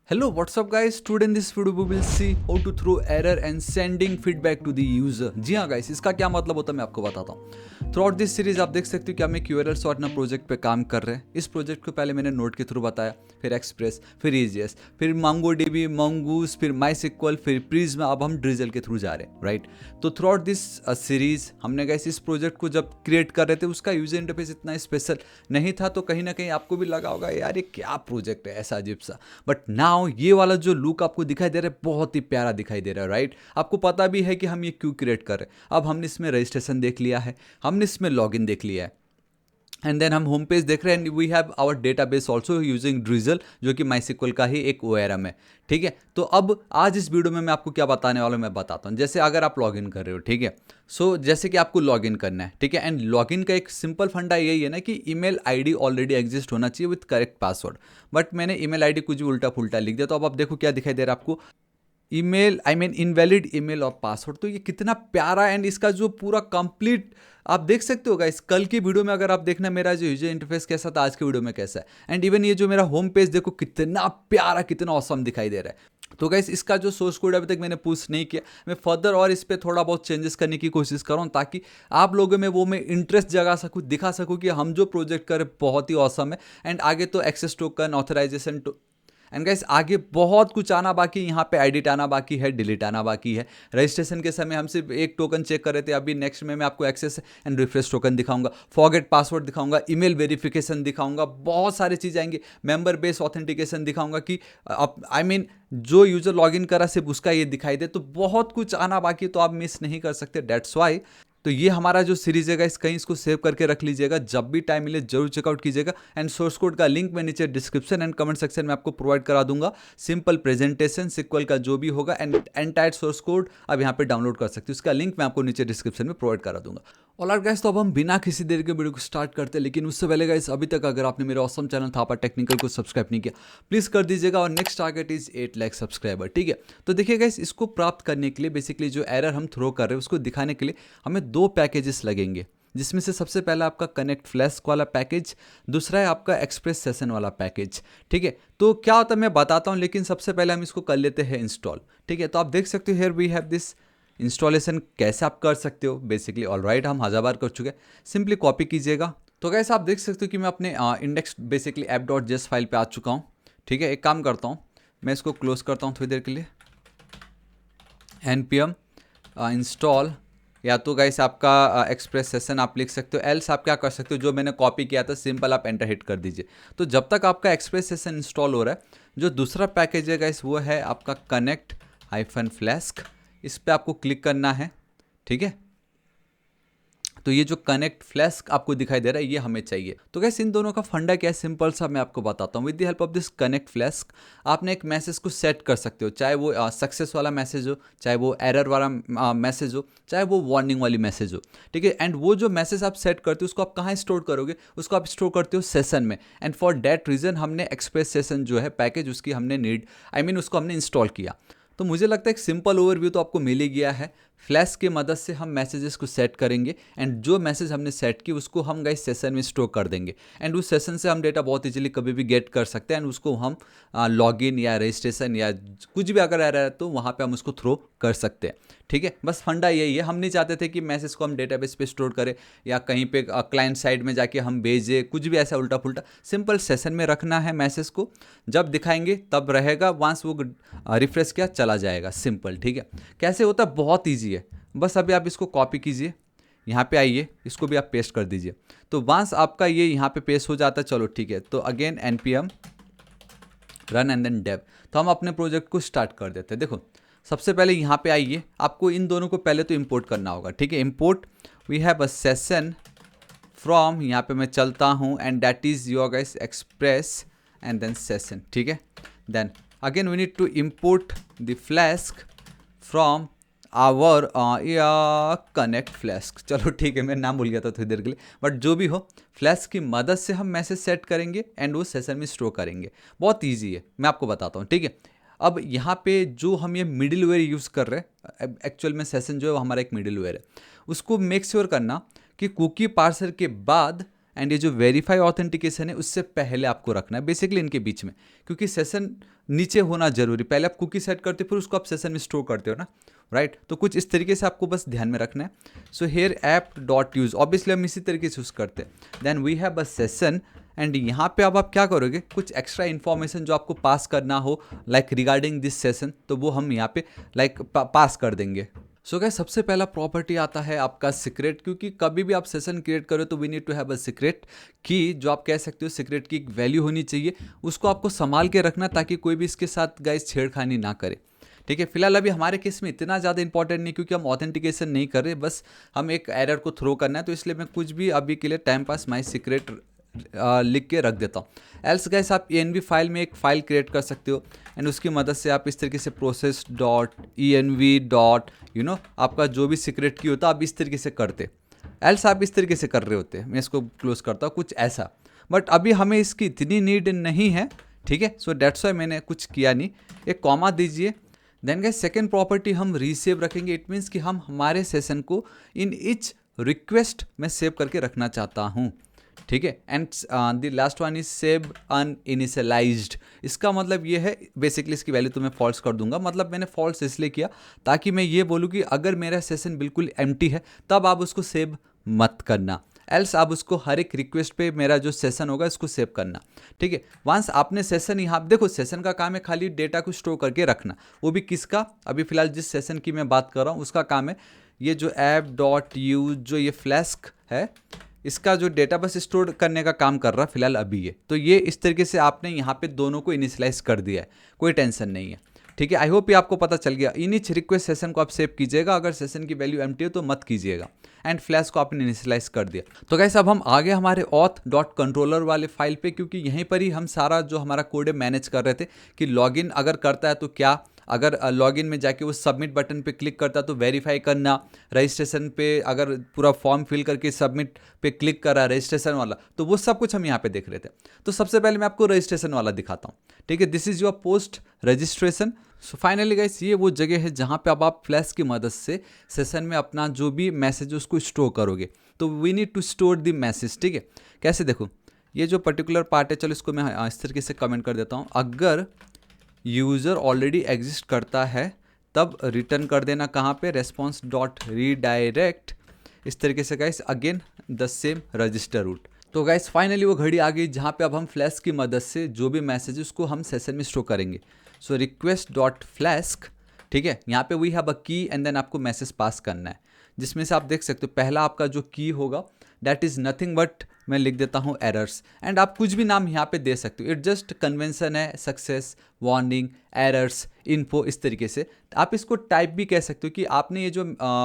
Hello, what's up guys? Today in this video we will see how to throw error and sending feedback to the user. जी हाँ guys, इसका क्या मतलब होता है मैं आपको बताता हूँ। थ्रू आउट दिस सीरीज आप देख सकते हो कि हम एक क्यूआरएल सॉर्टनर प्रोजेक्ट पे काम कर रहे हैं। इस प्रोजेक्ट को पहले मैंने नोड के थ्रू बताया, फिर एक्सप्रेस, फिर ईजीएस, फिर MongoDB, Mongoose, फिर MySQL, फिर प्रिज्म, अब हम ड्रिजल के थ्रू जा रहे हैं, राइट। तो थ्रू आउट दिस सीरीज हमने गाइस इस प्रोजेक्ट को जब क्रिएट कर रहे थे उसका यूजर इंटरफेस इतना स्पेशल नहीं था, तो कहीं ना कहीं आपको भी लगा होगा यार ये क्या प्रोजेक्ट है ऐसा अजीब सा। बट नाउ ये वाला जो लुक आपको दिखाई दे रहा है बहुत ही प्यारा दिखाई दे रहा है, राइट। आपको पता भी है कि हम ये क्यों क्रिएट कर रहे हैं। अब हमने इसमें रजिस्ट्रेशन देख लिया है, हमने इसमें लॉगिन देख लिया है, एंड देन हम होम पेज देख रहे हैं and we have our database also using drizzle जो कि माईसीक्वल का ही एक ORM है, ठीक है। तो अब आज इस वीडियो में मैं आपको क्या बताने वाला हूँ मैं बताता हूँ। जैसे अगर आप लॉगिन कर रहे हो, ठीक है, सो जैसे कि आपको लॉगिन करना है, ठीक है, एंड लॉगिन का एक सिंपल फंडा यही है ना कि ईमेल आईडी ऑलरेडी एग्जिस्ट होना चाहिए विथ करेक्ट पासवर्ड। बट मैंने ईमेल आईडी कुछ भी उल्टा फुल्टा लिख दिया, तो अब आप देखो क्या दिखाई दे रहा है आपको, email I mean invalid email और पासवर्ड। तो ये कितना प्यारा एंड इसका जो पूरा कंप्लीट आप देख सकते हो गाइस। कल की वीडियो में अगर आप देखना मेरा जो यूजर इंटरफेस कैसा था, आज की वीडियो में कैसा है, एंड इवन ये जो मेरा होम पेज देखो कितना प्यारा कितना ऑसम दिखाई दे रहा है। तो गाइस इसका जो सोर्स कोड अभी तक मैंने पुश नहीं किया, मैं फर्दर और इस पर थोड़ा बहुत चेंजेस करने की कोशिश कर रहा हूँ ताकि आप लोगों में वो मैं इंटरेस्ट जगा सकूँ, दिखा सकूँ कि हम जो प्रोजेक्ट कर बहुत ही ऑसम है। एंड आगे तो access token authorization and guys आगे बहुत कुछ आना बाकी, यहाँ पे एडिट आना बाकी है, डिलीट आना बाकी है। रजिस्ट्रेशन के समय हम सिर्फ एक टोकन चेक कर रहे थे, अभी नेक्स्ट में मैं आपको एक्सेस एंड रिफ्रेश टोकन दिखाऊंगा, फॉरगेट पासवर्ड दिखाऊंगा, ईमेल वेरिफिकेशन दिखाऊंगा, बहुत सारी चीज़ आएंगी, मेंबर बेस ऑथेंटिकेशन दिखाऊंगा कि आई मीन जो यूजर लॉगिन करा सिर्फ उसका ये दिखाई दे। तो बहुत कुछ आना बाकी, तो आप मिस नहीं कर सकते, डेट्स वाई। तो ये हमारा जो सीरीज है कहीं इसको सेव करके रख लीजिएगा, जब भी टाइम मिले जरूर चेकआउट कीजिएगा। एंड सोर्स कोड का लिंक मैं नीचे डिस्क्रिप्शन एंड कमेंट सेक्शन में आपको प्रोवाइड करा दूंगा। सिंपल प्रेजेंटेशन सिक्वल का जो भी होगा एंड एंटायर सोर्स कोड अब यहाँ पे डाउनलोड कर सकते हो, उसका लिंक मैं आपको नीचे डिस्क्रिप्शन में प्रोवाइड करा दूंगा। ऑलराइट गाइस, तो अब हम बिना किसी देर के वीडियो को स्टार्ट करते हैं, लेकिन उससे पहले गाइस अभी तक अगर आपने मेरे ऑसम चैनल थापा टेक्निकल को सब्सक्राइब नहीं किया प्लीज कर दीजिएगा, और next target is 8 lakh subscriber, ठीक है। तो देखिए गाइस, इसको प्राप्त करने के लिए बेसिकली जो एरर हम थ्रो कर रहे हैं उसको दिखाने के लिए हमें 2 पैकेजेस लगेंगे, जिसमें से सबसे पहला आपका कनेक्ट फ्लैस्क वाला पैकेज, दूसरा है आपका एक्सप्रेस सेशन वाला पैकेज, ठीक है। तो क्या होता है मैं बताता हूँ, लेकिन सबसे पहले हम इसको कर लेते हैं इंस्टॉल, ठीक है। तो आप देख सकते हो here we have this installation, कैसे आप कर सकते हो बेसिकली। ऑलराइट, हम 1000 बार कर चुके हैं, सिंपली कॉपी कीजिएगा। तो गैस आप देख सकते हो कि मैं अपने इंडेक्स बेसिकली app.js फाइल पे आ चुका हूँ, ठीक है। एक काम करता हूँ, मैं इसको क्लोज करता हूँ थोड़ी देर के लिए, npm इंस्टॉल, या तो गाइस आपका एक्सप्रेस सेशन आप लिख सकते हो, एल्स आप क्या कर सकते हो, जो मैंने कॉपी किया था सिंपल आप एंटर हिट कर दीजिए। तो जब तक आपका एक्सप्रेस सेशन इंस्टॉल हो रहा है, जो दूसरा पैकेज है गाइस वो है आपका कनेक्ट -फ्लैस्क, इस पर आपको क्लिक करना है, ठीक है। तो ये जो कनेक्ट फ्लैस्क आपको दिखाई दे रहा है ये हमें चाहिए। तो गैस इन दोनों का फंडा क्या है, सिंपल सा मैं आपको बताता हूँ। With the help of this connect Flask आपने एक मैसेज को सेट कर सकते हो, चाहे वो सक्सेस वाला मैसेज हो, चाहे वो एरर वाला मैसेज हो, चाहे वो वार्निंग वाली मैसेज हो, ठीक है। एंड वो जो मैसेज आप सेट करते हो उसको आप कहाँ स्टोर करोगे, उसको आप स्टोर करते हो सेशन में। एंड फॉर डैट रीज़न हमने एक्सप्रेस सेशन जो है पैकेज उसकी हमने नीड उसको हमने इंस्टॉल किया। तो मुझे लगता है एक सिंपल ओवरव्यू तो आपको मिल ही गया है। फ्लैश की मदद से हम मैसेजेस को सेट करेंगे, एंड जो मैसेज हमने सेट की उसको हम गाइस सेशन में स्टोर कर देंगे, एंड उस सेशन से हम डेटा बहुत इजीली कभी भी गेट कर सकते हैं, एंड उसको हम लॉगिन या रजिस्ट्रेशन या कुछ भी अगर आ रहा है तो वहाँ पे हम उसको थ्रो कर सकते हैं, ठीक है। बस फंडा यही है, हम नहीं चाहते थे कि मैसेज को हम डेटाबेस पे स्टोर करें या कहीं पे क्लाइंट साइड में जाके हम भेजें, कुछ भी ऐसा उल्टा पुल्टा। सिंपल सेशन में रखना है मैसेज को, जब दिखाएंगे तब रहेगा, वंस वो रिफ्रेश किया चला जाएगा, सिंपल, ठीक है। कैसे होता है, बहुत ईजी है। बस अभी आप इसको कॉपी कीजिए, यहाँ पे आइए, इसको भी आप पेस्ट कर दीजिए। तो वंस आपका ये यहाँ पे पेस्ट हो जाता है, चलो ठीक है। तो again npm run and then dev, तो हम अपने प्रोजेक्ट को स्टार्ट कर देते हैं। देखो सबसे पहले यहाँ पे आइए, आपको इन दोनों को पहले तो इंपोर्ट करना होगा, ठीक है। Import we have a session from, यहाँ पे मैं चलता हूँ, and that is your guys express and then session, ठीक है। Then again we need to import the Flask from our connect Flask, चलो ठीक है, मैं नाम भूल गया था थोड़ी देर के लिए, बट जो भी हो, फ्लैस्क की मदद से हम मैसेज सेट करेंगे एंड वो सेशन में स्टोर करेंगे। बहुत ईजी है, मैं आपको बताता हूँ, ठीक है। अब यहाँ पे जो हम ये मिडिल वेयर यूज़ कर रहे हैं, एक्चुअल में सेशन जो है वो हमारा एक मिडिल वेयर है, उसको मेक श्योर करना कि कुकी पार्सर के बाद एंड ये जो वेरीफाई ऑथेंटिकेशन है उससे पहले आपको रखना है बेसिकली इनके बीच में, क्योंकि सेशन नीचे होना जरूरी। पहले आप कुकी सेट करते हो फिर उसको आप सेशन में स्टोर करते हो ना, राइट तो कुछ इस तरीके से आपको बस ध्यान में रखना है। So here app dot use obviously हम इसी तरीके से यूज करते हैं। Then we have a session and यहाँ पे अब आप क्या करोगे, कुछ एक्स्ट्रा इन्फॉर्मेशन जो आपको पास करना हो लाइक रिगार्डिंग दिस सेशन, तो वो हम यहाँ पे लाइक पास कर देंगे। सो गाइस सबसे पहला प्रॉपर्टी आता है आपका सीक्रेट, क्योंकि कभी भी आप सेशन क्रिएट करो तो we need to have a secret key, जो आप कह सकते हो सीक्रेट की एक वैल्यू होनी चाहिए, उसको आपको संभाल के रखना ताकि कोई भी इसके साथ गाइस छेड़खानी ना करे। ठीक है, फिलहाल अभी हमारे केस में इतना ज़्यादा इंपॉर्टेंट नहीं क्योंकि हम ऑथेंटिकेशन नहीं कर रहे, बस हम एक एरर को थ्रो करना है, तो इसलिए मैं कुछ भी अभी के लिए टाइम पास माई सीक्रेट लिख के रख देता हूँ। एल्स गाइस आप env फाइल में एक फाइल क्रिएट कर सकते हो एंड उसकी मदद से आप इस तरीके से प्रोसेस डॉट env डॉट आपका जो भी सीक्रेट की होता आप इस तरीके से करते, एल्स आप इस तरीके से कर रहे होते। मैं इसको क्लोज करता हूँ कुछ ऐसा, बट अभी हमें इसकी इतनी नीड नहीं है। ठीक है, सो डेट्स वाई मैंने कुछ किया नहीं, एक कॉमा दीजिए। देन गाइस सेकेंड प्रॉपर्टी हम रीसेव रखेंगे। इट मीन्स कि हम हमारे सेशन को इन इच रिक्वेस्ट में सेव करके रखना चाहता हूँ। ठीक है, and the last one is save uninitialized. इसका मतलब ये है बेसिकली इसकी वैल्यू तो मैं फॉल्स कर दूंगा, मतलब मैंने फॉल्स इसलिए किया ताकि मैं ये बोलूँ कि अगर मेरा सेशन बिल्कुल एम्प्टी है तब आप उसको सेव मत करना, एल्स आप उसको हर एक रिक्वेस्ट पे मेरा जो सेशन होगा इसको सेव करना। ठीक है, वंस आपने सेशन यहाँ देखो, सेशन का काम है खाली डेटा को स्टोर करके रखना, वो भी किसका, अभी फिलहाल जिस सेशन की मैं बात कर रहा हूँ उसका काम है ये जो ऐप डॉट यूज जो ये फ्लैस्क है इसका जो डेटा बस स्टोर करने का काम कर रहा है फिलहाल अभी ये। तो ये इस तरीके से आपने यहाँ पे दोनों को इनिशियलाइज कर दिया है, कोई टेंशन नहीं है। ठीक है, आई होप ये आपको पता चल गया। इनिच रिक्वेस्ट सेशन को आप सेव कीजिएगा, अगर सेशन की वैल्यू एम्प्टी हो तो मत कीजिएगा, एंड फ्लैश को आपने इनिशियलाइज कर दिया। तो गाइस अब हम आगे हमारे ऑथ डॉट कंट्रोलर वाले फाइल पे, क्योंकि यहीं पर ही हम सारा जो हमारा कोड है मैनेज कर रहे थे कि लॉगिन अगर करता है तो क्या, अगर लॉगिन में जाके वो सबमिट बटन पे क्लिक करता तो वेरीफाई करना, रजिस्ट्रेशन पे अगर पूरा फॉर्म फिल करके सबमिट पे क्लिक करा रजिस्ट्रेशन वाला, तो वो सब कुछ हम यहाँ पे देख रहे थे। तो सबसे पहले मैं आपको रजिस्ट्रेशन वाला दिखाता हूँ। ठीक है, this is your post registration. So finally guys ये वो जगह है जहाँ पे अब आप फ्लैश की मदद से सेशन में अपना जो भी मैसेज उसको स्टोर करोगे। तो we need to store the message. ठीक है, कैसे देखो ये जो पर्टिकुलर पार्ट है, चलो इसको मैं इस तरीके से कमेंट कर देता हूँ। अगर यूज़र ऑलरेडी एग्जिस्ट करता है तब रिटर्न कर देना कहाँ पे, रेस्पॉन्स डॉट रीडायरेक्ट, इस तरीके से guys again the same register route. तो गाइस फाइनली वो घड़ी आ गई जहाँ पे अब हम फ्लैश की मदद से जो भी मैसेज उसको हम सेशन में स्टोर करेंगे। सो रिक्वेस्ट डॉट फ्लैस्क, ठीक है, यहाँ पे वी हैव अ की एंड देन आपको मैसेज पास करना है, जिसमें से आप देख सकते हो पहला आपका जो की होगा दैट इज़ नथिंग बट मैं लिख देता हूँ एरर्स, एंड आप कुछ भी नाम यहाँ पे दे सकते हो, इट जस्ट कन्वेंशन है, सक्सेस, वार्निंग, एरर्स, इन्फो, इस तरीके से। आप इसको टाइप भी कह सकते हो कि आपने ये जो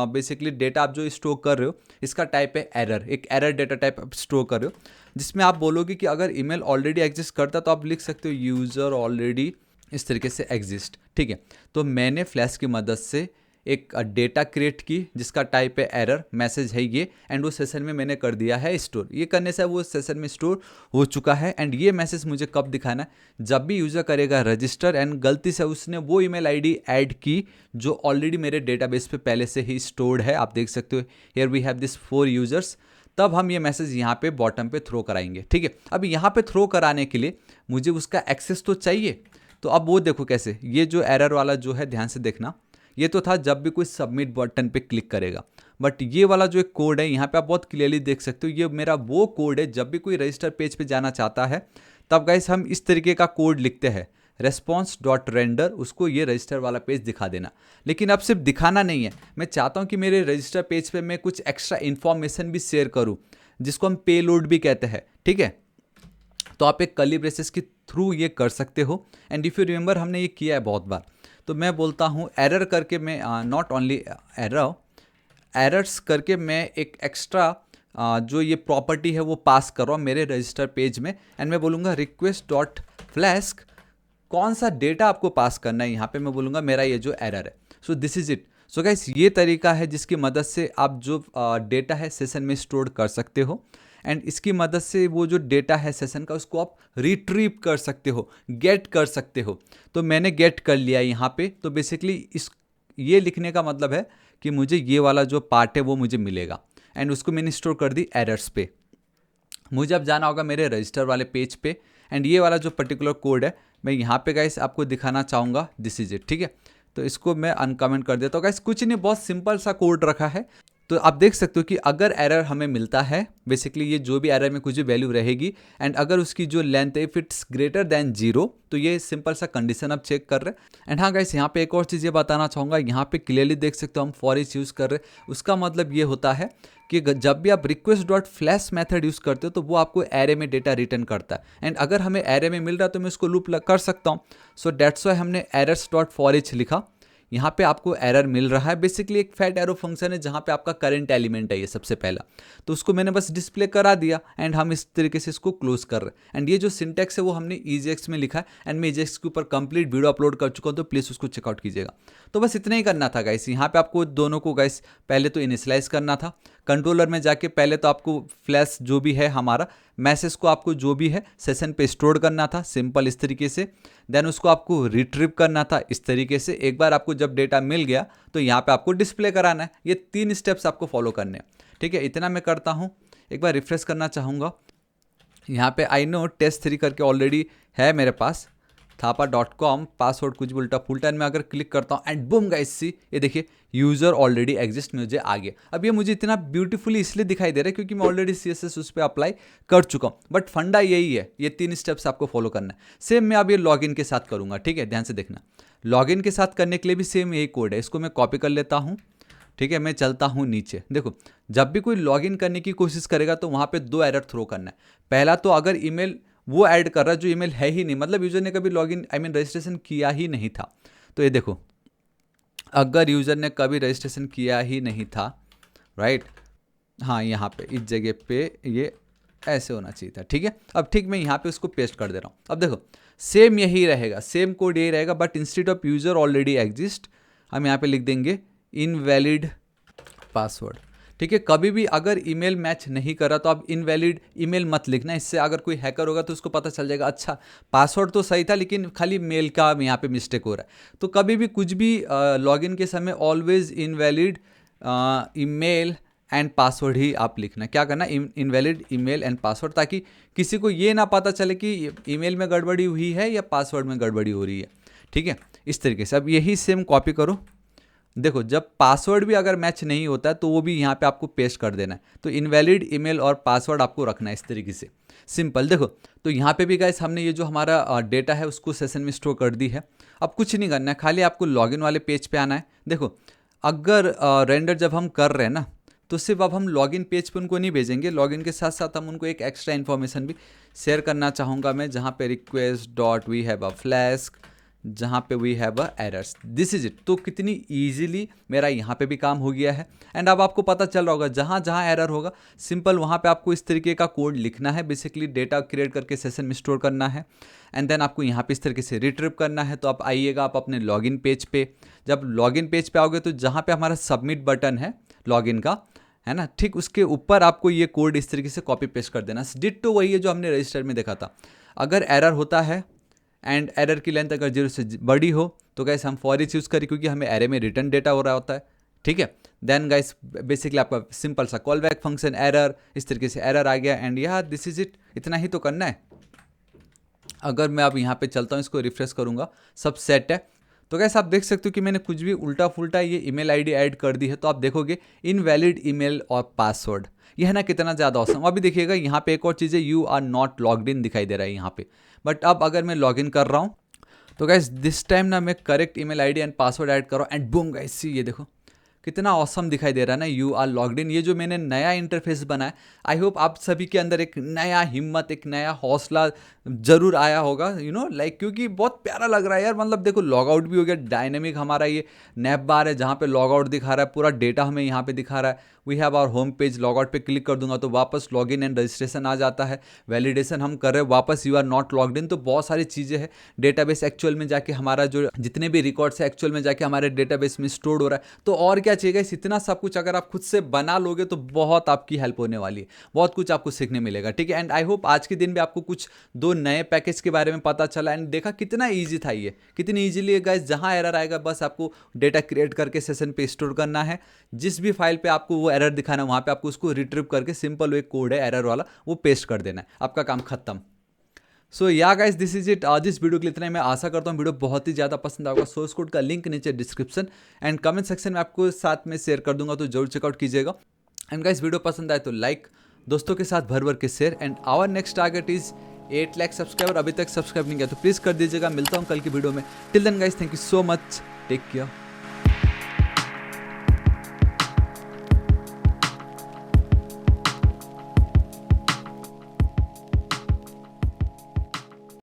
बेसिकली डेटा आप जो स्टोर कर रहे हो इसका टाइप है एरर, एक एरर डेटा टाइप आप स्टोर कर रहे हो, जिसमें आप बोलोगे कि अगर ईमेल ऑलरेडी एग्जिस्ट करता तो आप लिख सकते हो यूज़र ऑलरेडी इस तरीके से एग्जिस्ट। ठीक है, तो मैंने फ्लैश की मदद से एक डेटा क्रिएट की जिसका टाइप है एरर, मैसेज है ये, एंड वो सेशन में मैंने कर दिया है स्टोर। ये करने से वो सेशन में स्टोर हो चुका है, एंड ये मैसेज मुझे कब दिखाना है, जब भी यूज़र करेगा रजिस्टर एंड गलती से उसने वो ईमेल आईडी ऐड की जो ऑलरेडी मेरे डेटाबेस पे पहले से ही स्टोर्ड है। आप देख सकते हो here we have this 4 users, तब हम ये मैसेज यहाँ पे बॉटम पे थ्रो कराएंगे। ठीक है, अब यहाँ पे थ्रो कराने के लिए मुझे उसका एक्सेस तो चाहिए, तो अब वो देखो कैसे, ये जो एरर वाला जो है ध्यान से देखना, ये तो था जब भी कोई सबमिट बटन पे क्लिक करेगा, बट ये वाला जो एक कोड है यहाँ पे आप बहुत क्लियरली देख सकते हो, ये मेरा वो कोड है जब भी कोई रजिस्टर पेज पे जाना चाहता है तब गाइस हम इस तरीके का कोड लिखते हैं, रेस्पॉन्स डॉट रेंडर, उसको ये रजिस्टर वाला पेज दिखा देना। लेकिन अब सिर्फ दिखाना नहीं है, मैं चाहता हूँ कि मेरे रजिस्टर पेज पे मैं कुछ एक्स्ट्रा इन्फॉर्मेशन भी शेयर करूँ जिसको हम पेलोड भी कहते हैं। ठीक है, तो आप एक कर्ली ब्रेसेस के थ्रू ये कर सकते हो, एंड इफ़ यू रिमेंबर हमने ये किया है बहुत बार। तो मैं बोलता हूँ एरर करके मैं नॉट ओनली एरर्स करके मैं एक एक्स्ट्रा जो ये प्रॉपर्टी है वो पास कर रहा हूँ मेरे रजिस्टर पेज में, एंड मैं बोलूँगा रिक्वेस्ट डॉट फ्लैस्क, कौन सा डेटा आपको पास करना है, यहाँ पे मैं बोलूँगा मेरा ये जो एरर है। So this is it. So guys ये तरीका है जिसकी मदद से आप जो डेटा है सेशन में स्टोर कर सकते हो, एंड इसकी मदद से वो जो डेटा है सेशन का उसको आप रिट्रीव कर सकते हो, गेट कर सकते हो। तो मैंने गेट कर लिया यहाँ पे, तो बेसिकली इस ये लिखने का मतलब है कि मुझे ये वाला जो पार्ट है वो मुझे मिलेगा, एंड उसको मैंने स्टोर कर दी एरर्स पे। मुझे अब जाना होगा मेरे रजिस्टर वाले पेज पे, एंड ये वाला जो पर्टिकुलर कोड है मैं यहाँ पे गाइस आपको दिखाना चाहूँगा, दिस इज इट, ठीक है। तो इसको मैं अनकमेंट कर देता हूँ गाइस, कुछ नहीं, बहुत सिंपल सा कोड रखा है। तो आप देख सकते हो कि अगर एरर हमें मिलता है, बेसिकली ये जो भी एरर में कुछ भी वैल्यू रहेगी, एंड अगर उसकी जो लेंथ है इफ इट्स ग्रेटर देन 0, तो ये सिंपल सा कंडीशन आप चेक कर रहे हैं। एंड हाँ गाइस, यहाँ पे एक और चीज़ ये बताना चाहूँगा, यहाँ पे क्लियरली देख सकते हो हम फॉर ईच यूज़ कर रहे हैं। उसका मतलब ये होता है कि जब भी आप request dot flash method use करते हो तो वो आपको एरे में डेटा रिटर्न करता है, एंड अगर हमें एरे में मिल रहा है तो मैं उसको लूप कर सकता हूँ। सो डेट्स वाई हमने एरर्स डॉट फॉर ईच लिखा। यहाँ पे आपको एरर मिल रहा है, बेसिकली एक फैट एरो फंक्शन है जहाँ पे आपका करंट एलिमेंट है ये सबसे पहला, तो उसको मैंने बस डिस्प्ले करा दिया, एंड हम इस तरीके से इसको क्लोज कर रहे हैं। एंड ये जो सिंटेक्स है वो हमने EJX में लिखा है, एंड मैं EJX के ऊपर कंप्लीट वीडियो अपलोड कर चुका हूँ, तो प्लीज़ उसको चेकआउट कीजिएगा। तो बस इतना ही करना था गाइस। यहाँ पे आपको दोनों को गाइस पहले तो इनिशियलाइज करना था, कंट्रोलर में जाके पहले तो आपको फ्लैश जो भी है हमारा मैसेज को आपको जो भी है सेशन पे स्टोर करना था, सिंपल इस तरीके से। देन उसको आपको रिट्रीव करना था इस तरीके से। एक बार आपको जब डेटा मिल गया तो यहाँ पे आपको डिस्प्ले कराना है। ये 3 स्टेप्स आपको फॉलो करने हैं, ठीक है। इतना मैं करता हूँ, एक बार रिफ्रेश करना चाहूँगा। यहाँ पे आई नो test3 करके ऑलरेडी है मेरे पास, thapa.com, पासवर्ड कुछ भी उल्टा फुलटा, मैं अगर क्लिक करता हूँ एंड बूम गाइस सी, ये देखिए यूज़र ऑलरेडी एग्जिस्ट मुझे आ गया। अब ये मुझे इतना ब्यूटीफुली इसलिए दिखाई दे रहा है क्योंकि मैं ऑलरेडी CSS उस पर अप्लाई कर चुका हूँ। बट फंडा यही है, ये 3 स्टेप्स आपको फॉलो करना है। सेम मैं अब ये लॉगिन के साथ करूँगा, ठीक है, ध्यान से देखना। लॉगिन के साथ करने के लिए भी सेम यही कोड है, इसको मैं कॉपी कर लेता हूँ, ठीक है। मैं चलता हूँ नीचे, देखो जब भी कोई लॉगिन करने की कोशिश करेगा तो वहाँ पे 2 एरर थ्रो करना है। पहला तो अगर ईमेल वो ऐड कर रहा है जो ईमेल है ही नहीं, मतलब यूज़र ने कभी लॉगिन रजिस्ट्रेशन किया ही नहीं था। तो ये देखो, अगर यूज़र ने कभी रजिस्ट्रेशन किया ही नहीं था, राइट, हाँ यहाँ पे इस जगह पे ये ऐसे होना चाहिए था, ठीक है। अब ठीक मैं यहाँ पे उसको पेस्ट कर दे रहा हूँ। अब देखो सेम यही रहेगा, सेम कोड यही रहेगा, but instead of user already exist हम यहाँ पे लिख देंगे इनवैलिड पासवर्ड, ठीक है। कभी भी अगर ईमेल मैच नहीं करा तो आप इनवैलिड ईमेल मत लिखना, इससे अगर कोई हैकर होगा तो उसको पता चल जाएगा अच्छा पासवर्ड तो सही था लेकिन खाली मेल का यहाँ पे मिस्टेक हो रहा है। तो कभी भी कुछ भी लॉगिन के समय always invalid email and password ही आप लिखना। क्या करना, इनवैलिड ईमेल एंड पासवर्ड, ताकि किसी को ये ना पता चले कि ईमेल में गड़बड़ी हुई है या पासवर्ड में गड़बड़ी हो रही है, ठीक है। इस तरीके से अब यही सेम कॉपी करो। देखो जब पासवर्ड भी अगर मैच नहीं होता है तो वो भी यहाँ पे आपको पेस्ट कर देना है। तो इनवैलिड ईमेल और पासवर्ड आपको रखना है इस तरीके से, सिंपल। देखो तो यहाँ पे भी गाइस हमने ये जो हमारा डेटा है उसको सेशन में स्टोर कर दी है। अब कुछ नहीं करना है, खाली आपको लॉगिन वाले पेज पे आना है। देखो अगर रेंडर जब हम कर रहे हैं ना तो सिर्फ अब हम लॉगिन पेज पे उनको नहीं भेजेंगे, लॉगिन के साथ साथ हम उनको एक एक्स्ट्रा इन्फॉर्मेशन भी शेयर करना चाहूँगा मैं, जहाँ पे request dot we have a Flask, जहाँ पे we have a errors, this is it. तो कितनी ईजिली मेरा यहाँ पे भी काम हो गया है। एंड अब आपको पता चल रहा होगा जहाँ जहाँ एरर होगा सिंपल वहाँ पे आपको इस तरीके का कोड लिखना है, बेसिकली डेटा क्रिएट करके सेशन में स्टोर करना है, एंड देन आपको यहाँ पे इस तरीके से रिट्रीव करना है। तो आप आइएगा आप अपने लॉगिन पेज पे, जब लॉगिन पेज पे आओगे तो जहाँ पे हमारा सबमिट बटन है लॉगिन का, है ना, ठीक उसके ऊपर आपको ये कोड इस तरीके से कॉपी पेस्ट कर देना। डिट्टो वही है जो हमने रजिस्टर में देखा था। अगर एरर होता है एंड एरर की लेंथ अगर 0 से बड़ी हो तो गाइस हम फॉर ईच यूज़ करें क्योंकि हमें एरे में रिटर्न डेटा हो रहा होता है, ठीक है। देन गाइस बेसिकली आपका सिंपल सा कॉल बैक फंक्शन एरर, इस तरीके से एरर आ गया, एंड यार दिस इज इट, इतना ही तो करना है। अगर मैं अब यहाँ पे चलता हूँ, इसको रिफ्रेश करूँगा, सब सेट है। तो गाइस आप देख सकते हो कि मैंने कुछ भी उल्टा फुल्टा ये ईमेल आईडी ऐड कर दी है, तो आप देखोगे इनवैलिड ईमेल और पासवर्ड, यह है ना कितना ज़्यादा औसम। अभी देखिएगा यहाँ पे एक और चीज़ है, you are not logged in दिखाई दे रहा है यहाँ पे। बट अब अगर मैं लॉगिन कर रहा हूँ तो गाइस दिस टाइम ना मैं correct email ID and password add कर रहा हूँ, एंड बूम गाइस सी ये देखो कितना औसम दिखाई दे रहा है ना, यू आर लॉग्ड इन। ये जो मैंने नया इंटरफेस बनाया, आई होप आप सभी के अंदर एक नया हिम्मत, एक नया हौसला जरूर आया होगा, यू नो लाइक, क्योंकि बहुत प्यारा लग रहा है यार। मतलब देखो लॉग आउट भी हो गया, डायनेमिक हमारा ये नैप बार है जहाँ पे लॉग आउट दिखा रहा है, पूरा डेटा हमें यहाँ पे दिखा रहा है। We have our home page, log out पे क्लिक कर दूंगा तो वापस लॉग इन एंड रजिस्ट्रेशन आ जाता है। वैलिडेशन हम कर रहे हैं, वापस you are not logged in. तो बहुत सारी चीज़ें हैं, डेटाबेस एक्चुअल में जाके हमारा जो जितने भी रिकॉर्ड्स है एक्चुअल में जाके हमारे डेटाबेस में स्टोर्ड हो रहा है। तो और क्या चाहिए, इतना सब कुछ अगर आप खुद से बना लोगे तो बहुत आपकी हेल्प होने वाली है, बहुत कुछ आपको सीखने मिलेगा, ठीक है। एंड आई होप आज के दिन भी आपको कुछ 2 नए पैकेज के बारे में पता चला एंड देखा कितना ईजी था ये, कितनी ईजिली गाइस जहाँ एरर आएगा बस आपको डेटा क्रिएट करके सेशन पे स्टोर करना है, जिस भी फाइल पे आपको वो एरर दिखाना है वहाँ पे आपको उसको रिट्रीव करके सिंपल एक कोड है एरर वाला वो पेस्ट कर देना है, आपका काम खत्म। सो या गाइस दिस इज इट, आज इस वीडियो के लिए इतना ही। मैं आशा करता हूँ वीडियो बहुत ही ज़्यादा पसंद आएगा। सोर्स कोड का लिंक नीचे डिस्क्रिप्शन एंड कमेंट सेक्शन में आपको साथ में शेयर कर दूंगा, तो जरूर चेकआउट कीजिएगा। एंड गाइस वीडियो पसंद आए तो लाइक, दोस्तों के साथ भर भर के share and our next target is 8 lakh subscriber. अभी तक सब्सक्राइब नहीं किया तो प्लीज़ कर दीजिएगा। मिलता हूँ कल की वीडियो में। Till then guys, thank you so much, take care.